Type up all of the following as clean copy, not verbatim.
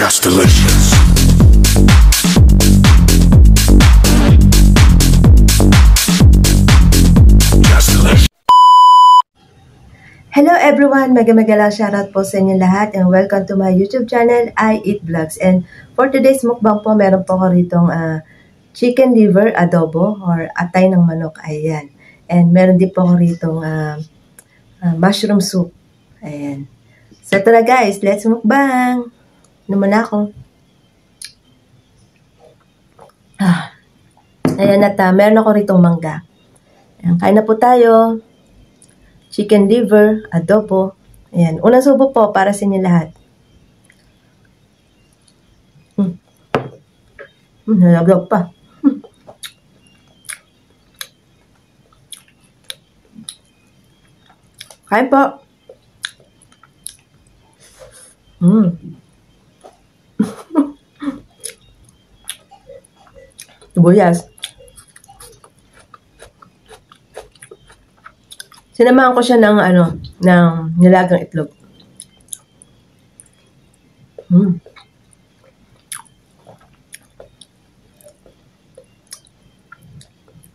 Just delicious. Just delicious. Hello everyone! Mega shoutout po sa inyo lahat and welcome to my YouTube channel, I Eat Vlogs. And for today's mukbang po, meron po ko ritong chicken liver adobo or atay ng manok. Ayan. And meron din po ko ritong mushroom soup. Ayan. So ito na guys, let's mukbang! Ano muna ako? Ayan at meron ako ritong mangga. Ayan, kain na po tayo. Chicken liver, adobo. Ayan. Unang subo po para sa inyo lahat. Nalaglag pa. Kain po. Sibuyas. Sinamahan ko siya ng ng nilagang itlog.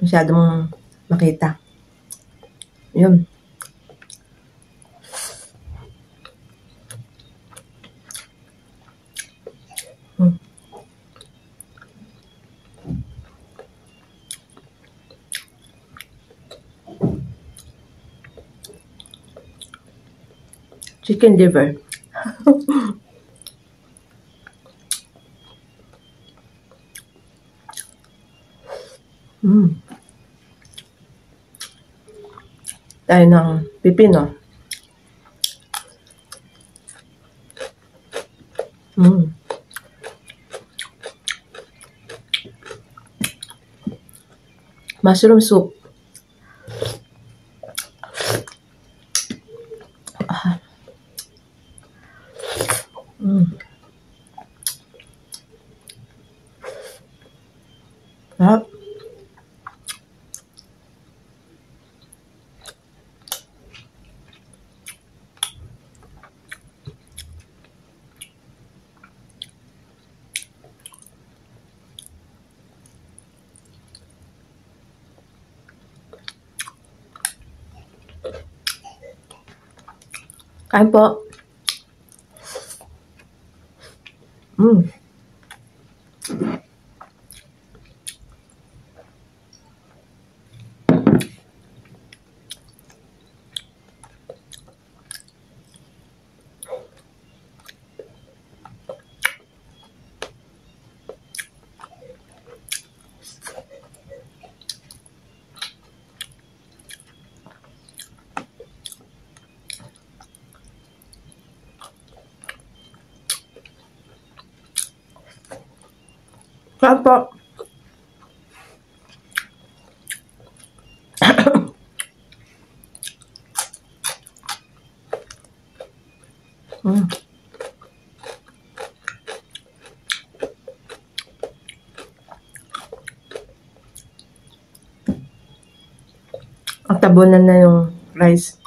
Masyadong makita. Yun. Chicken liver. Tayo ng pipino. Mushroom soup. Sarap. Kain po. Kain po. Ang tabunan na yung rice.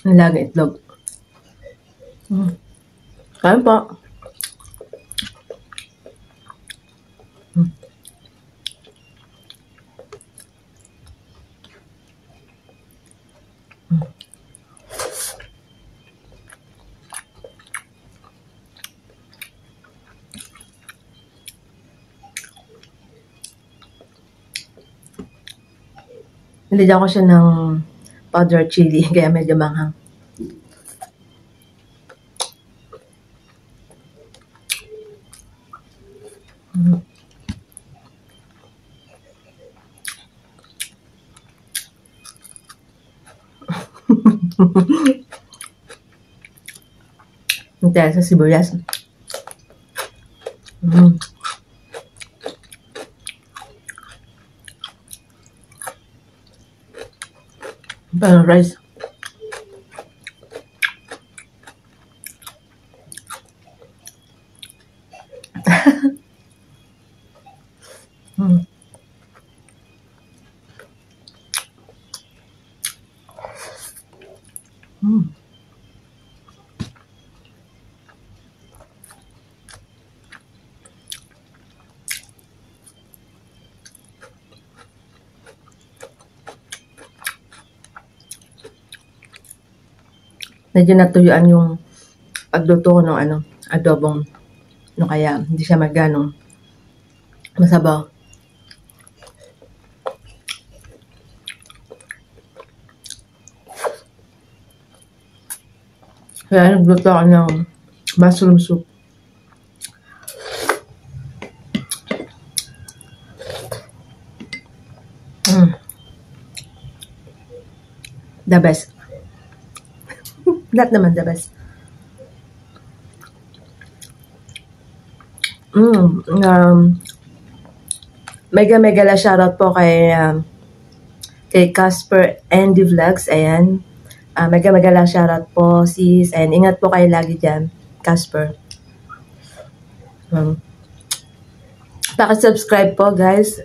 Nilagang itlog. Kain po. Nilagyan ko siya ng powder chili, kaya medyo manghang. Dahil sa sibuyas. Parang rice. medyo natuyuan yung pagluto ko ng adobong, no, kaya hindi siya magganong masabaw. Kaya nagluto ako ng mushroom soup. The best. Lahat naman the best. Mega la shoutout po kay Casper Andy Vlogs. Ayan. Mega la shoutout po sis. And ingat po kayo lagi dyan, Casper. Paki-subscribe po guys.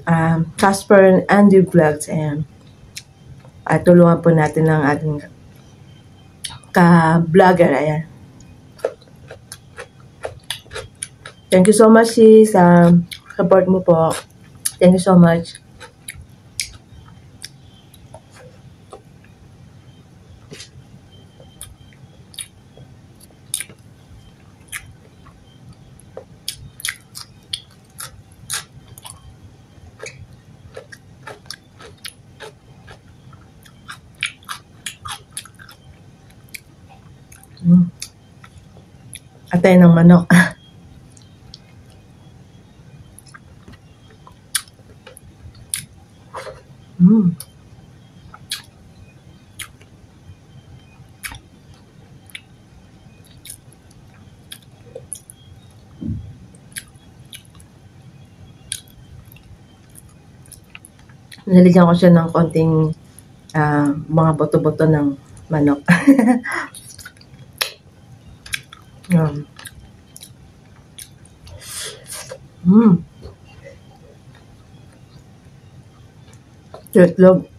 Casper Andy Vlogs. Ayan. At tulungan po natin ang ating ka-vlogger. Ayan. Thank you so much sis. Support mo po. Thank you so much. Atay ng manok. Naligyan ko siya ng konting mga boto-boto ng manok. Itlog.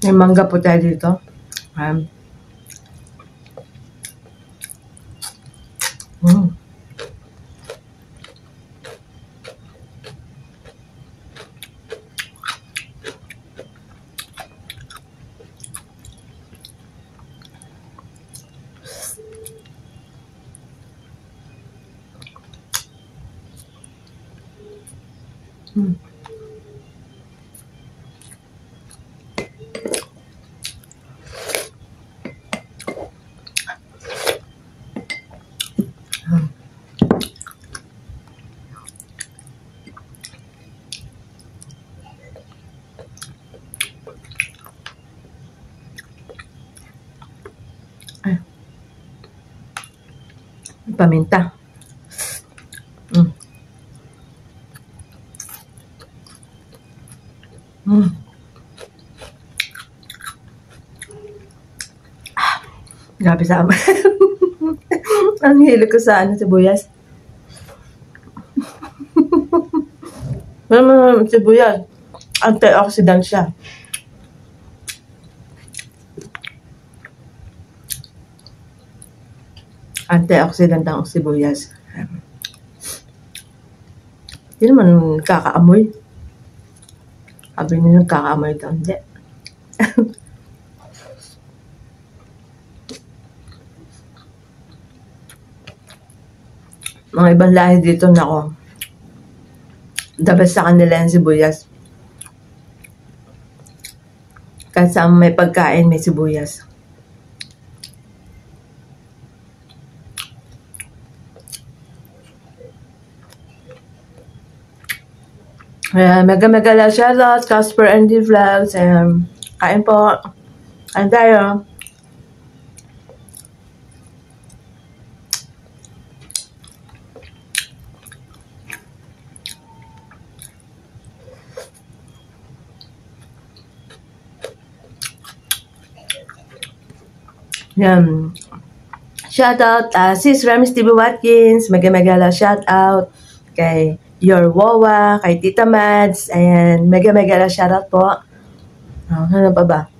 May mangga po tayo dito. Paminta. Grabe sa amin. Ang hilo ko sa sibuyas. Sibuyas. Antioxidant siya. Antioxidant ang sibuyas. Hindi naman kakaamoy. Sabi nila kakaamoy daw. Hindi. Mga ibang lahi dito nako. The best sa kanila yung sibuyas. Kahit saan may pagkain, may sibuyas. Mega la shoutout, Casper Andy Vlogs. Kain po. Kain tayo. Shoutout sis Ramis TV Watkins. Mega la shoutout kay Your Wawa, kay Tita Mads. Ayan, mega la shoutout po. Ano pa ba?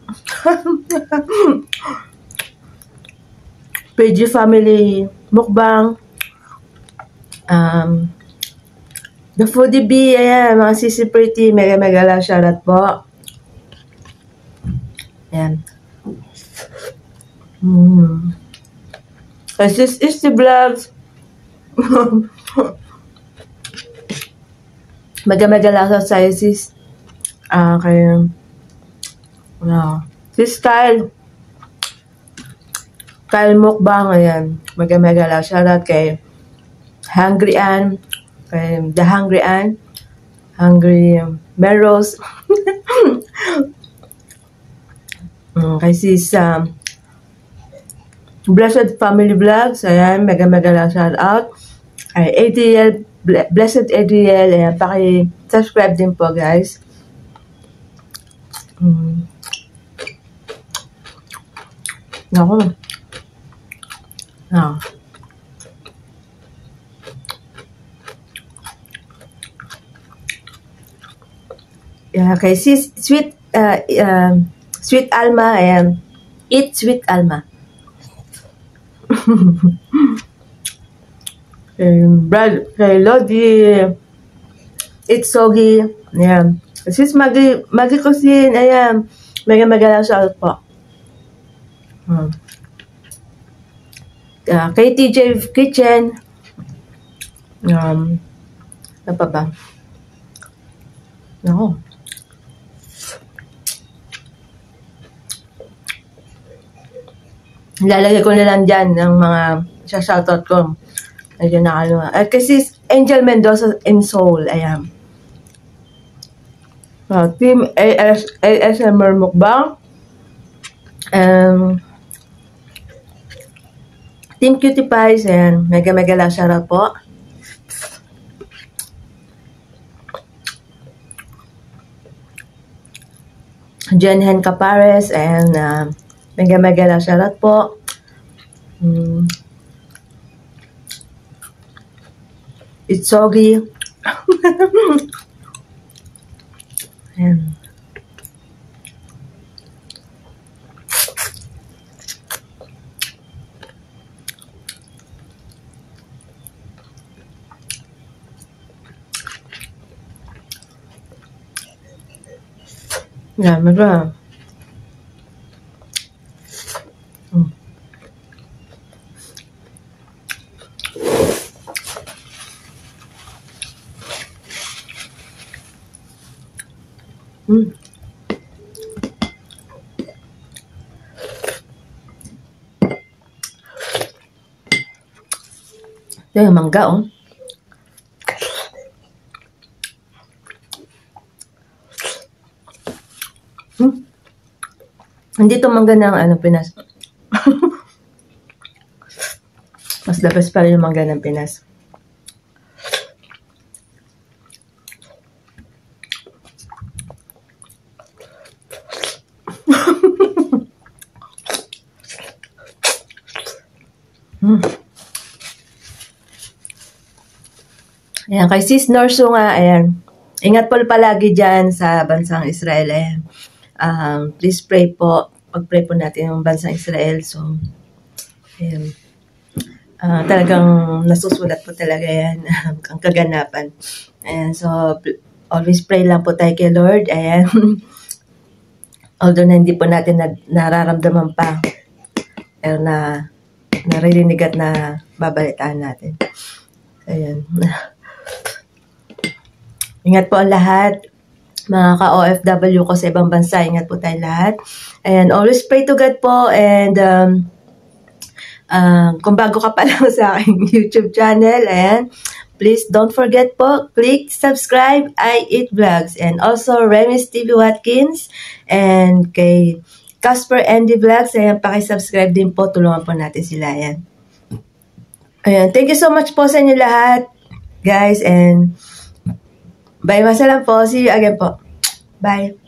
PG Family Mukbang. The Foodie Bee. Ayan, mga sisi pretty. Mega la shoutout po. Ayan. This is the vlogs. Mega lasa sa sis. Kaya this style mukbang. Ayan. Mega lasa. Shoutout kay Hungry Ann. Kay The Hungry Ann. Hungry Meros. Kay sis Blessed Family Vlogs. Ayan. Mega lang shoutout. Kay ADL. Blessed ADL. Ayan. Paki-subscribe din po guys. Naku. Kay sis Sweet Sweet Alma. Ayan. Eat Sweet Alma. Kay Lodi. It's Sogi. Ayan. Sis Magi Cuisine. Ayan. Mega lang shoutout po. Kay TJ Kitchen. Ano pa ba? Ako. Lalagay ko na lang dyan ng mga shoutout ko. Ayun na kasi Angel Mendoza in Seoul. Ayan. Team ASMR Mukbang. Team Cutie Pies. Ayan. Mega lang shoutout po. Jenhen Capares. And mega lang shoutout po. It's Sogi. Ayan. Yan, mega. Ito yung mangga, oh. Hindi ito mangga ng Pinas. Mas the best pa rin yung mangga ng Pinas. Ayan, kay Sis Norso nga, ayan. Ingat po palagi dyan sa bansang Israel. Ayan. Please pray po. Pag-pray po natin yung bansang Israel. So, ayan. Talagang nasusulat po talaga yan. Ang kaganapan. Ayan, so, always pray lang po tayo kay Lord. Ayan. Although na hindi po natin nararamdaman pa. Pero naririnig at na babalitaan natin. Ayan. Ingat po ang lahat. Mga ka-OFW ko sa ibang bansa, ingat po tayo lahat. And always pray to God po. And kung bago ka pa lang sa aking YouTube channel, and please don't forget po, click subscribe, I Eat Vlogs. And also Remy's TV Watkins. And kay Casper Andy Vlogs, ayan, pakisubscribe din po. Tulungan po natin sila. Ayan. Ayan. Thank you so much po sa inyo lahat, guys. And bye, masalam po. See you again po. Bye.